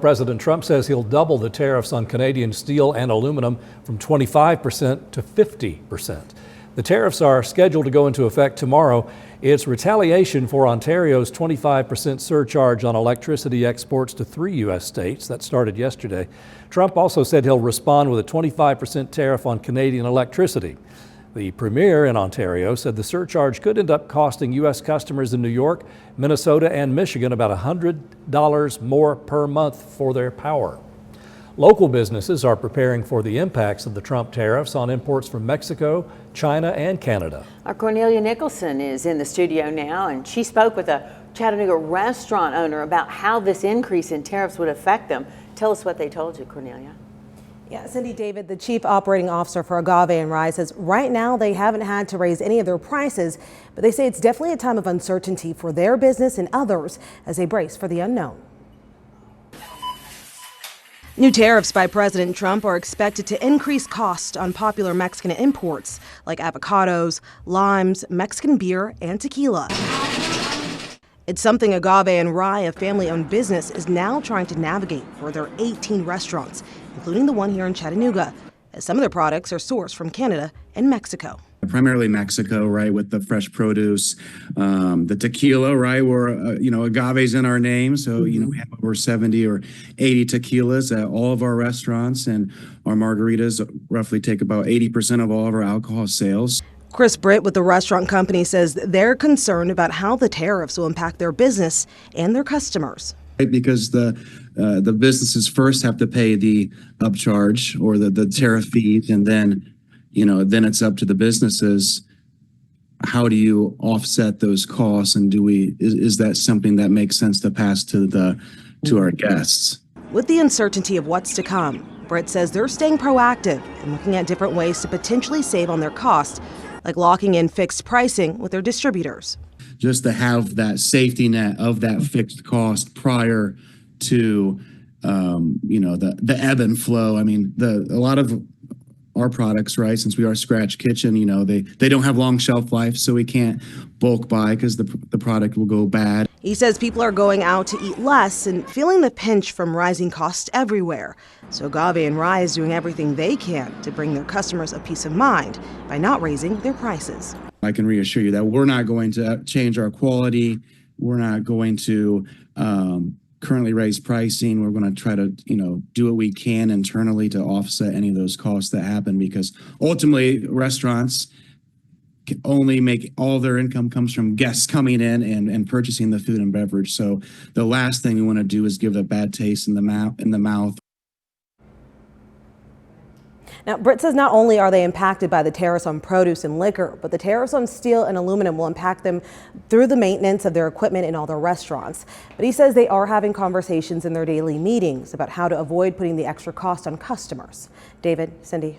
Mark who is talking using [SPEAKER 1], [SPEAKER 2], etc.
[SPEAKER 1] President Trump says he'll double the tariffs on Canadian steel and aluminum from 25% to 50%. The tariffs are scheduled to go into effect tomorrow. It's retaliation for Ontario's 25% surcharge on electricity exports to 3 U.S. states. That started yesterday. Trump also said he'll respond with a 25% tariff on Canadian electricity. The premier in Ontario said the could end up costing U.S. customers in New York, Minnesota, and Michigan about $100 more per month for their power. Local businesses are preparing for the impacts of the Trump tariffs on imports from Mexico, China, and Canada.
[SPEAKER 2] Our Cornelia Nicholson is in the studio now, and she spoke with a Chattanooga restaurant owner about how this increase in tariffs would affect them. Tell us what they told you, Cornelia.
[SPEAKER 3] Yeah, Cindy, David, the chief operating officer for Agave and Rye, says right now they haven't had to raise any of their prices, but they say it's definitely a time of uncertainty for their business and others as they brace for the unknown. New tariffs by President Trump are expected to increase costs on popular Mexican imports like avocados, limes, Mexican beer, and tequila. It's something Agave and Rye, a family-owned business, is now trying to navigate for their 18 restaurants, including the one here in Chattanooga, as some of their products are sourced from Canada and Mexico.
[SPEAKER 4] Primarily Mexico, right, with the fresh produce, the tequila, right, where, agave's in our name. So, we have over 70 or 80 tequilas at all of our restaurants, and our margaritas roughly take about 80% of all of our alcohol sales.
[SPEAKER 3] Chris Britt with the restaurant company says they're concerned about how the tariffs will impact their business and their customers.
[SPEAKER 4] Right, because the businesses first have to pay the upcharge or the tariff fees, and then it's up to the businesses. How do you offset those costs, and is that something that makes sense to pass to our guests?
[SPEAKER 3] With the uncertainty of what's to come, Britt says they're staying proactive and looking at different ways to potentially save on their costs, like locking in fixed pricing with their distributors.
[SPEAKER 4] Just to have that safety net of that fixed cost prior to, the ebb and flow. I mean, a lot of our products, right, since we are Scratch Kitchen, they don't have long shelf life, so we can't bulk buy because the product will go bad.
[SPEAKER 3] He says people are going out to eat less and feeling the pinch from rising costs everywhere. So Agave and Rye is doing everything they can to bring their customers a peace of mind by not raising their prices.
[SPEAKER 4] I can reassure you that we're not going to change our quality. We're not going to currently raise pricing. We're going to try to, do what we can internally to offset any of those costs that happen, because ultimately restaurants can only make all their income comes from guests coming in and purchasing the food and beverage. So the last thing we want to do is give a bad taste in the mouth.
[SPEAKER 3] Now, Britt says not only are they impacted by the tariffs on produce and liquor, but the tariffs on steel and aluminum will impact them through the maintenance of their equipment in all their restaurants. But he says they are having conversations in their daily meetings about how to avoid putting the extra cost on customers. David, Cindy.